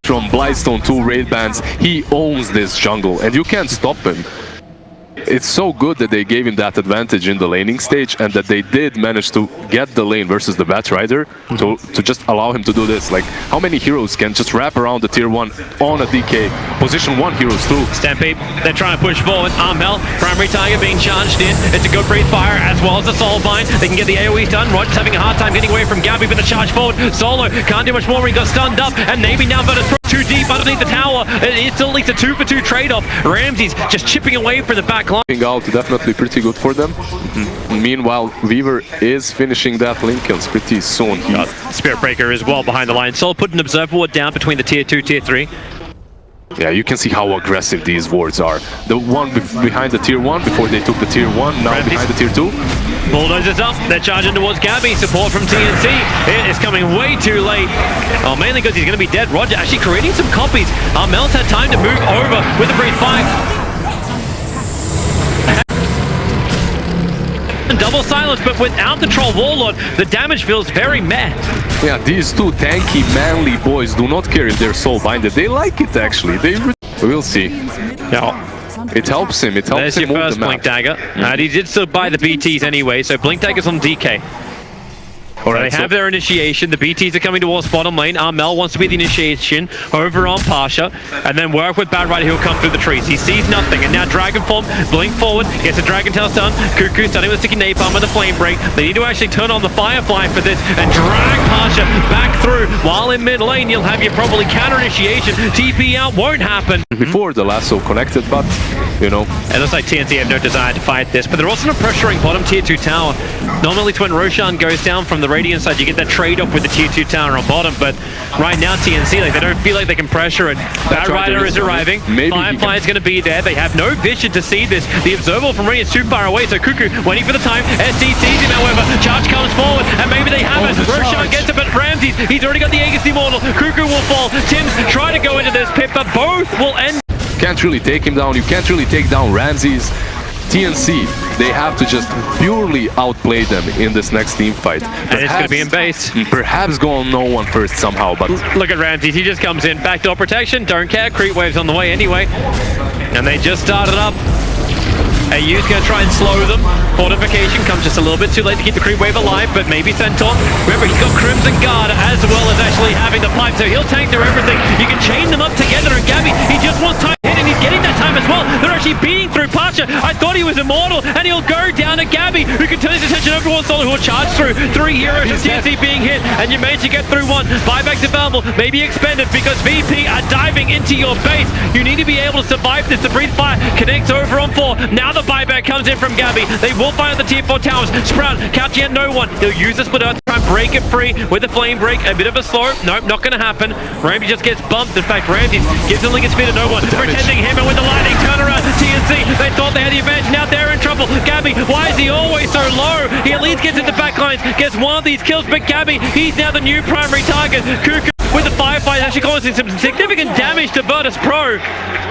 from Blightstone 2 raid bands. He owns this jungle and you can't stop him. It's so good that they gave him that advantage in the laning stage and that they did manage to get the lane versus the Batrider to just allow him to do this. Like, how many heroes can just wrap around the tier 1 on a DK? Position 1 heroes too. Stampede, they're trying to push forward. Armel, primary target being charged in. It's a good breathe fire as well as the Soulbind. They can get the AoEs done. Roger's having a hard time getting away from Gabby, but the charge forward. Solo can't do much more. He got stunned up, and maybe now Virtus.pro too deep underneath the tower. It still leads a 2-for-2 trade-off. Ramsey's just chipping away from the back line. Out definitely pretty good for them. Meanwhile, Weaver is finishing that link kills pretty soon. Spirit Breaker is well behind the line. Sol put an observer ward down between the tier 2, tier 3. Yeah, you can see how aggressive these wards are. The one behind the tier 1 before they took the tier 1, now behind the tier 2. Bulldozers up, they're charging towards Gabby. Support from TNC. It is coming way too late. Oh, mainly because he's going to be dead. Roger actually creating some copies. Armel's had time to move over with the breathe fire. Double silence, but without the troll Warlord, the damage feels very meh. Yeah, these two tanky, manly boys do not care if they're soul binded. They like it actually. We'll see. Yeah. It helps him. It helps There's him your move first the map. Blink Dagger. And he did still buy the BTs anyway, so Blink Dagger's on DK. Alright, they have their initiation. The BTs are coming towards bottom lane. Armel wants to be the initiation over on Pasha, and then work with Batrider, who'll come through the trees. He sees nothing, and now Dragon Form, blink forward, gets a Dragon Tail stun. Kunkka starting with sticky napalm with a flame break. They need to actually turn on the Firefly for this and drag Pasha back through. While in mid lane, you'll have your probably counter initiation. TP out won't happen. Before the lasso connected, but you know. It looks like TNC have no desire to fight this, but they're also not pressuring bottom tier 2 tower. Normally when Roshan goes down from the Radiant side, you get that trade-off with the tier 2 tower on bottom, but right now TNC, like, they don't feel like they can pressure it. Batrider is arriving, Firefly is going to be there, they have no vision to see this. The observer from Radiant is too far away, so Kunkka waiting for the time. SD sees him, however, charge comes forward, and maybe they have it. Roshan gets it, but Ramsey, he's already got the Aegis Immortal. Kunkka will fall, Tim's try to go into this pit, but both will end. Can't really take him down, you can't really take down Ramses. TNC, they have to just purely outplay them in this next team fight. And it's going to be in base. Perhaps go on no one first somehow, but... Look at Ramses, he just comes in, backdoor protection, don't care, creep waves on the way anyway. And they just started up. AU's going to try and slow them. Fortification comes just a little bit too late to keep the creep wave alive, but maybe Centaur. Remember, he's got Crimson Guard as well as actually having the pipe, so he'll tank through everything. You can chain them up together, and Gabby, he just wants time to hit, and he's getting that time as well. They're actually beating through Pasha. I thought he was immortal, and he'll go down to Gabby, who can turn his attention over towards Solo, who will charge through. 3 heroes of TNC being hit, and you manage to get through one. Buybacks available, maybe expended, because VP are diving into your base. You need to be able to survive this. The breathe fire connects over on 4. Now the buyback comes in from Gabby. They will fire the tier 4 towers. Sprout, catching at no one. He'll use the split earth to try and break it free with a flame break. A bit of a slow. Nope, not going to happen. Ramsey just gets bumped. In fact, Ramsey gives the Lincoln speed to no one. Pretending him, and with the lightning turnaround, TNC, they thought they had the advantage. Now they're in trouble. Gabby, why is he always so low? He at least gets into back lines, gets one of these kills, but Gabby, he's now the new primary target. Kunkka with the Firefly actually causing some significant damage to Virtus.pro.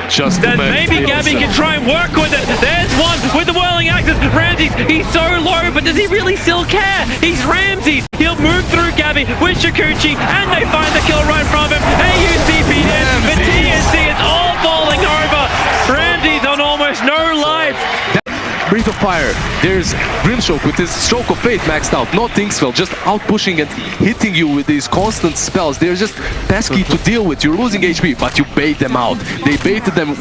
Just then maybe Gabby can try and work with it. There's one with the whirling axes. Ramses, he's so low, but does he really still care? He's Ramses. He'll move through Gabby with Shakuchi, and they find the kill right from him. AUCP dead, but TNC is all falling over. Ramses on almost no life. Breath of Fire, there's Grimstroke with his Stroke of Fate maxed out, not Thingsfell, just out pushing and hitting you with these constant spells. They're just pesky to deal with. You're losing HP, but you bait them out. They baited them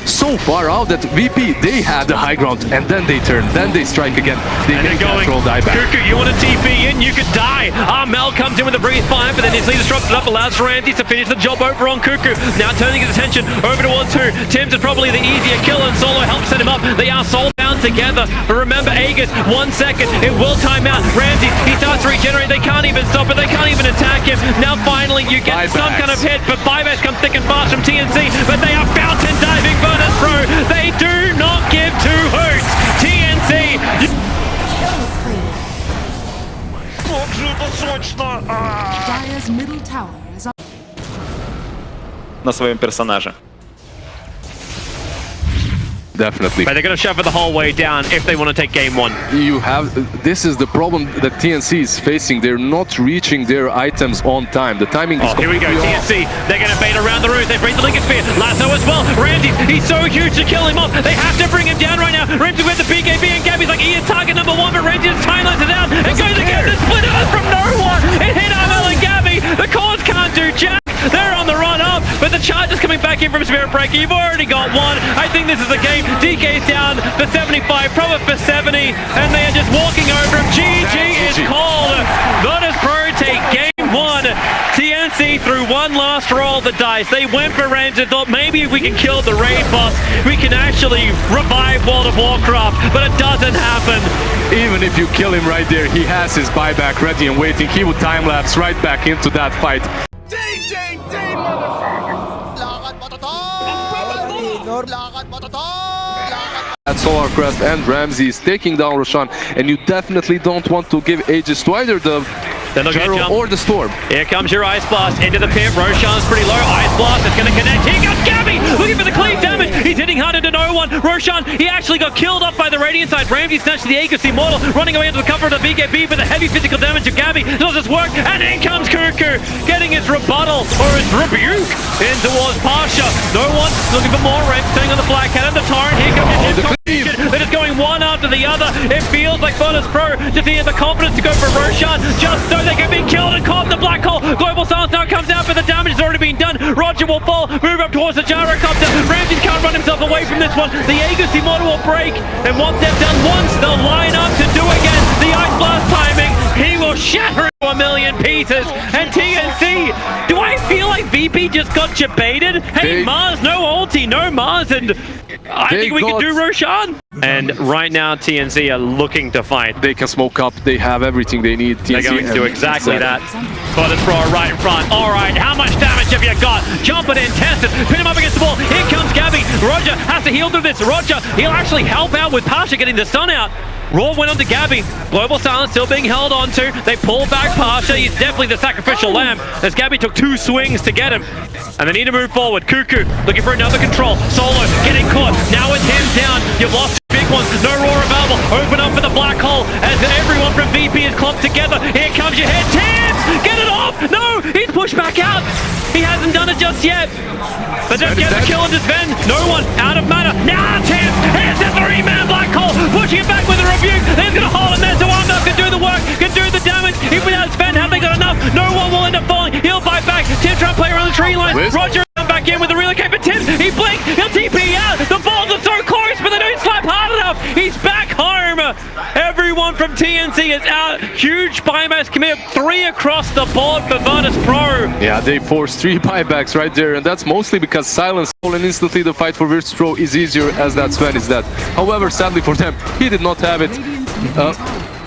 so far out that VP, they had the high ground, and then they turn, then they strike again. They get natural die back. Kunkka, you want to TP in, you could die. Armel comes in with a breathe fire, but then his leader drops it up, allows Ramsey to finish the job over on Kunkka. Now turning his attention over towards who? Tim's is probably the easier kill, and Solo helps set him up. They are soul bound together, but remember Aegis, 1 second, it will time out. Ramsey, he starts to regenerate, they can't even stop it, they can't even attack him. Now finally you get some kind of hit, but buybacks come thick and fast from TNC, but they are fountain diving Virtus.pro. They do not give two hoots. TNC. На своем персонаже. definitely. But they're going to shove it the whole way down if they want to take game one. You have, this is the problem that TNC is facing. They're not reaching their items on time. The timing is here we go, TNC. They're going to bait around the roof. They've raised the Lincoln Spear. Lasso as well. Ramsey, he's so huge to kill him off. They have to bring him down right now. Ramsey with the BKB and Gabby's like, he is target number one, but Ramsey's timelines it out. It goes again, the split earth from no one. It hit Armel and Gabby. The cores can't do jack. They're on the run up, but the charge is coming back in from Spirit Breaker. You've already got one. I think this is the game. DK's down for 75, Pro for 70, and they are just walking over him. GG is called. Virtus.pro take game one. TNC threw one last roll of the dice. They went for range and thought maybe if we can kill the raid boss, we can actually revive World of Warcraft, but it doesn't happen. Even if you kill him right there, he has his buyback ready and waiting. He would time-lapse right back into that fight. At Solar Crest and Ramsey is taking down Roshan, and you definitely don't want to give ages to either the Gyro or the Storm. Here comes your Ice Blast into the pit. Roshan's pretty low. Ice Blast is going to connect. Here comes Gabby looking for the clean damage. He's hitting hard into no one. Roshan, he actually got killed off by the Radiant side. Ramsey snatched the Aegis Immortal, running away into the cover of the BKB for the heavy physical damage of Gabby. Does this work? And in comes Kunkka, getting his rebuttal or his rebuke in towards Pasha. No one looking for more ranks, staying on the Black Cat and the Torrent. Here comes his they're just going one after the other. It feels like Virtus.pro just he has the confidence to go for Roshan just so they can be killed and caught in the black hole. Global Silence now comes out, but the damage has already been done. Roger will fall, move up towards the Gyrocopter. Ramsey can't run himself away from this one. The Aegis Immortal will break, and once they've done once, they'll line up to do again. The Ice Blast timing, he will shatter into a million pieces. And TNC, do I feel like VP just got jebaited? Hey, Mars, no ulti, no Mars, and I think we can do Roshan. And right now, TNC are looking to fight. They can smoke up. They have everything they need. TNC They're going to do exactly that. Virtus.pro right in front. All right, how much damage have you got? Jump it in, test it, pin him up against the wall. Here comes Gabby. Roger has to heal through this. Roger, he'll actually help out with Pasha getting the stun out. Raw went on to Gabby. Global Silence still being held onto. They pull back Pasha. He's definitely the sacrificial lamb, as Gabby took 2 swings to get him. And they need to move forward. Kunkka looking for another control. Solo getting caught. Now it's him down. You've lost 2 big ones. No Raw available. Open up for the black hole as everyone from VP is clumped together. Here comes your head. Tims! Get it off! No! He's pushed back out. He hasn't done it just yet. But just get the kill into Sven. No one out of mana. Now Tims! Here's the 3-man black hole. Pushing it back with a rebuke. They're going to hold him there. So Armel can do the work, can do the damage. Even without Sven, have they got enough? No one will end up falling. He'll fight back. Tim trying to play around the tree line. Roger back in with the relocate, but Tim, he blinks. He'll TP out. The balls are so close, but they don't slap hard enough. He's back home. Everyone from TNC is out. Huge buyback commit. 3 across the board for Virtus.pro. Yeah, they forced 3 buybacks right there, and that's mostly because Silence and instantly the fight for Virtus.pro is easier as that Sven is dead. However, sadly for them, he did not have it.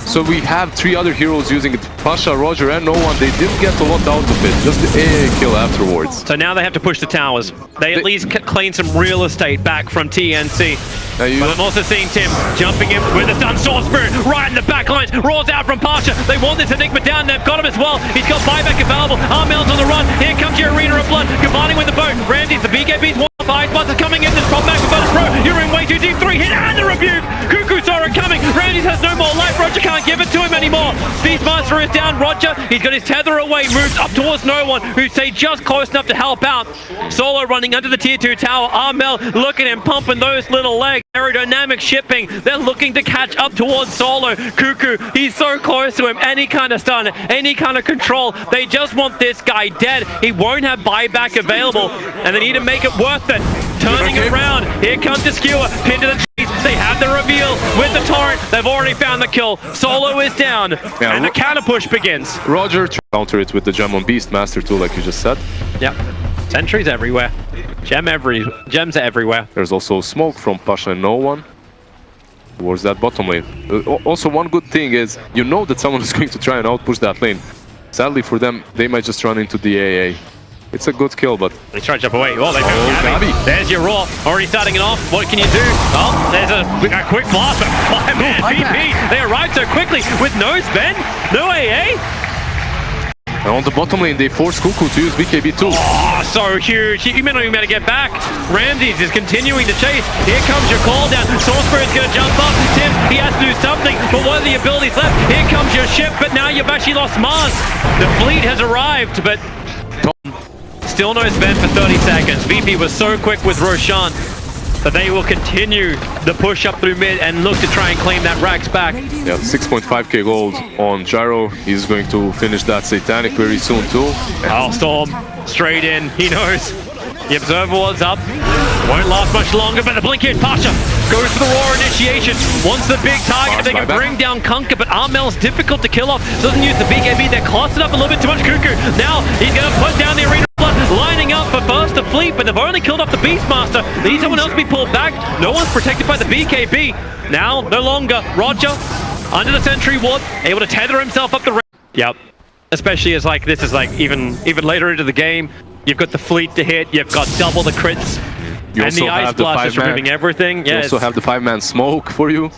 So we have 3 other heroes using it. Pasha, Roger, and no one. They didn't get a lot out of it. Just the AA kill afterwards. So now they have to push the towers. They at least clean some real estate back from TNC. But I'm also seeing Tim jumping in with the Sun Sword Spirit right in the back lines. Roars out from Pasha. They want this Enigma down. They've got him as well. He's got buyback available. Armel's on the run. Here comes your Arena of Blood. Combining with the boat. Ramsey's the BKB's one. Ice Blast is coming in. This pop back for Virtus.pro. You're in way too deep. 3 hit and the rebuke. Kunkka saw it coming. Ramsey has no more life. Roger can't give it to him anymore. Beastmaster is down. Roger, he's got his tether away. Moves up towards no one, who stay just close enough to help out. Solo running under the tier 2 tower. Armel, look at him pumping those little legs. Aerodynamic shipping. They're looking to catch up towards Solo. Kunkka, he's so close to him. Any kind of stun, any kind of control. They just want this guy dead. He won't have buyback available, and they need to make it worth it. Turning around. Here comes the skewer. Pinned to the trees. They have the reveal with the torrent. They've already found the kill. Solo is down, and the counter push begins. Roger counter it with the gem on Beastmaster too, like you just said. Yep. Sentries everywhere. Gems are everywhere. There's also smoke from Pasha and no one towards that bottom lane. Also, one good thing is you know that someone is going to try and outpush that lane. Sadly for them, they might just run into the AA. It's a good kill, but... They try to jump away. Oh, they found Gabby. There's your Raw. Already starting it off. What can you do? Oh, there's a quick blast. But man, VP, they arrived so quickly with no Sven, no AA. And on the bottom lane, they force Kunkka to use BKB too. Oh, so huge. You may not even be able to get back. Ramses is continuing to chase. Here comes your call down. Source Spirit's going to jump up. Tim, he has to do something. But what are the abilities left? Here comes your ship, but now you've actually lost Mars. The fleet has arrived, but still no Sven for 30 seconds. VP was so quick with Roshan. But they will continue the push up through mid and look to try and claim that Rax back. Yeah, 6.5k gold on Gyro. He's going to finish that Satanic very soon too. Oh, Storm, straight in, he knows. The Observer Ward's up. Won't last much longer, but the blink hit. Pasha goes for the Roar initiation. Wants the big target. They can bring down Kunkka, but Armel's difficult to kill off. Doesn't use the BKB. They're clustered up a little bit too much. Kunkka. Now he's going to put down the arena blood, lining up for first the fleet, but they've only killed off the Beastmaster. They need someone else to be pulled back. No one's protected by the BKB. Now, no longer. Roger, under the sentry ward, able to tether himself up the ramp. Yep. Especially as like this is like even later into the game. You've got the fleet to hit, you've got double the crits, you and the Ice Blast is removing everything. You also have the 5-man smoke for you.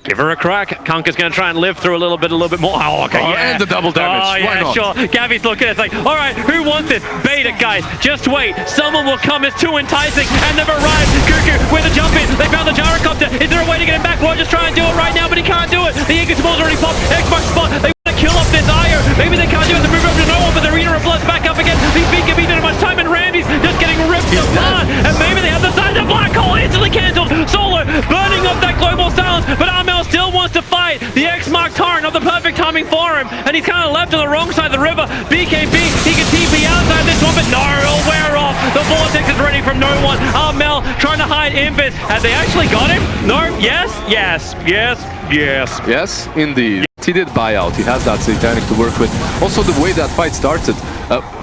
Give her a crack. Kunkka's going to try and live through a little bit more. Oh, okay, yeah. And the double damage. Oh, yeah, why not? Sure. Gabby's looking, it's like, all right, who wants this? Bait it, guys. Just wait. Someone will come. It's too enticing, and they've arrived. Kunkka with a jump in. They found the Gyrocopter. Is there a way to get him back? Well, just try and do it right now, but he can't do it. The Eagle Ball's already popped. Xbox spot. They want to kill off this IO. Maybe they can't do it. They move over to no one, but the Arena of Blood's back up again. These BKB didn't have much time, and Randy's just getting ripped apart. And maybe they have the side of the black hole instantly cancelled. Solo burning up that global silence, but Armel still wants to fight. The X-Mark Torrent, not the perfect timing for him, and he's kind of left on the wrong side of the river. BKB, he can TP outside this one, but no, it'll wear off. The Vortex is ready from no one. Armel trying to hide Invis. Have they actually got him? No? Yes? Yes. Yes. Yes. Yes, indeed. He did buy out. He has that Satanic to work with. Also, the way that fight started,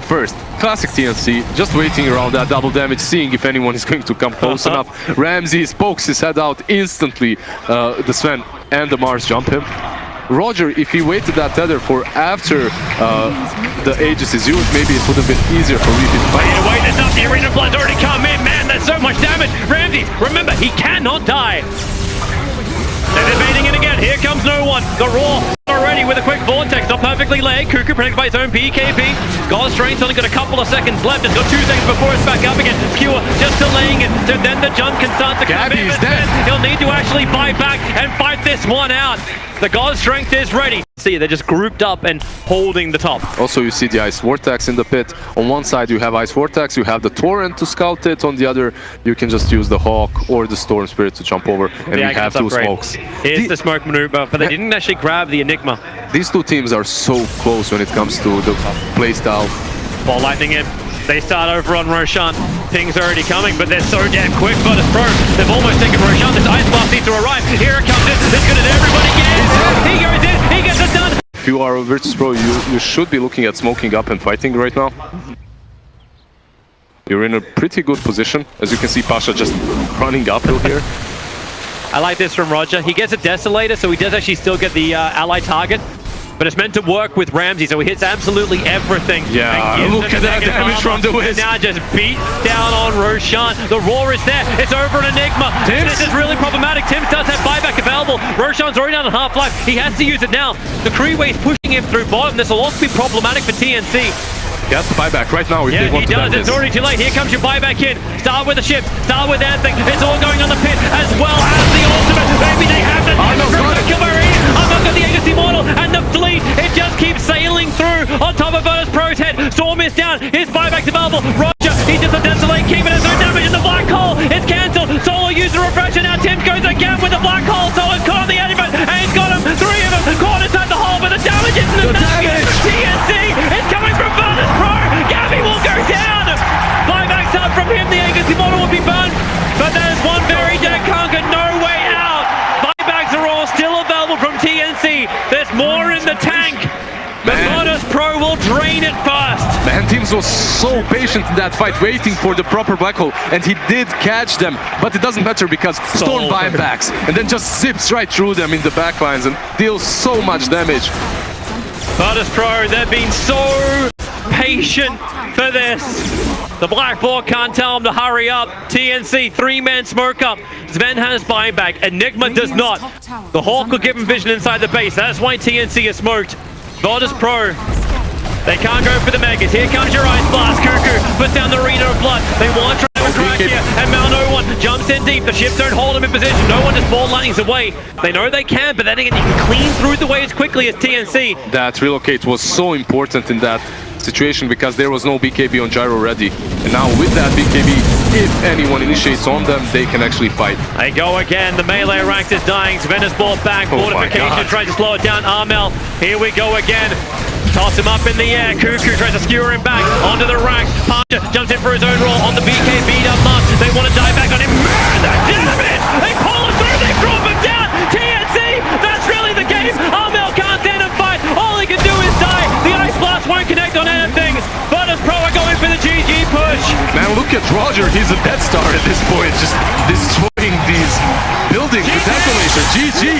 first, classic TNC, just waiting around that double damage, seeing if anyone is going to come close enough. Ramses pokes his head out instantly. The Sven and the Mars jump him. Roger, if he waited that tether for after the Aegis is used, maybe it would have been easier for VP to fight. Wait, there's not the Arena Blood's already come in. Man, there's so much damage. Ramses, remember, he cannot die. They're evading it again. Here comes no one. The Roar already with a quick Vortex. Not perfectly laid. Kunkka protected by his own BKB. God's Strain's only got a couple of seconds left. It's got 2 seconds before it's back up again. Skewer just delaying it. So then the jump can start to come in. He'll need to actually buy back and fight this one out. The God's Strength is ready. See, they're just grouped up and holding the top. Also, you see the Ice Vortex in the pit. On one side, you have Ice Vortex. You have the Torrent to scout it. On the other, you can just use the Hawk or the Storm Spirit to jump over. And we have 2 smokes. Here's the smoke maneuver, but they didn't actually grab the Enigma. These 2 teams are so close when it comes to the playstyle. Ball lightning in. They start over on Roshan. Ping's already coming, but they're so damn quick. Virtus.pro, they've almost taken Roshan. This Ice Blast needs to arrive. Here it comes in. It's good at everybody. Yes! He goes in. He gets it done. If you are a Virtus.pro, you should be looking at smoking up and fighting right now. You're in a pretty good position. As you can see, Pasha just running uphill here. I like this from Roger. He gets a Desolator, so he does actually still get the ally target. But it's meant to work with Ramsey, so he hits absolutely everything. Yeah, look at that damage from the Wiz. Now just beats down on Roshan. The Roar is there. It's over an Enigma. This is really problematic. Tims does have buyback available. Roshan's already down on half-life. He has to use it now. The Creeway's pushing him through bottom. This will also be problematic for TNC. He has to buy back right now. Yeah, he does. It's already too late. Here comes your buyback in. Start with the ships. Start with everything. It's all going on the pit as well as the ultimate. Maybe they have the kill Marine. I'm not got the Aegis Immortal and the fleet. It just keeps sailing through on top of Virtus.pro's head. Storm is down. His buyback's available. Roger, he just a Desolate Keep. It has no damage in the black hole. It's cancelled. Solo used the refresher. Now Tim goes again with the black hole. Solo's caught on the Elephant and he's got him. 3 of them caught inside the hole, but the damage isn't enough. TNC is coming from Virtus.pro. Gabby will go down. Buybacks up from him. The Aegis Immortal will be burned, but there's one very dead Kunkka. No way out. Buybacks are all still available from TNC. There's more in the tank. But Virtus.pro will drain it first. Man, Teams was so patient in that fight, waiting for the proper black hole, and he did catch them, but it doesn't matter because Storm buybacks, and then just zips right through them in the backlines and deals so much damage. Virtus.pro, they've been so patient for this. The Blackboard can't tell him to hurry up. TNC, 3-man smoke up. Sven has buyback. Enigma does not. The Hawk will give him vision inside the base. That's why TNC is smoked. Virtus.pro They can't go for the Megas. Here comes your Ice Blast. Kunkka puts down the Arena of Blood. They want to try and crack here. And now no one jumps in deep. The ships don't hold them in position. No one just ball lightnings away. They know they can, but then again, you can clean through the waves quickly as TNC. That relocate was so important in that situation because there was no BKB on Gyro ready. And now with that BKB, if anyone initiates on them, they can actually fight. They go again. The melee ranks is dying. Sven is brought back. Fortification tries to slow it down. Armel, here we go again. Toss him up in the air. Kunkka tries to skewer him back onto the ranks. Parcher jumps in for his own roll on the BKB up Must. They want to dive back on him. Murder! Damn it! They pull him through. They drop him down. TNC! That's really the game. Armel can't stand and fight. All he can do is die. The Ice Blast won't connect on anything. Virtus.pro are going for the GG push. Man, look at Roger. He's a Death Star at this point. Just destroying these buildings with Detonator. GG!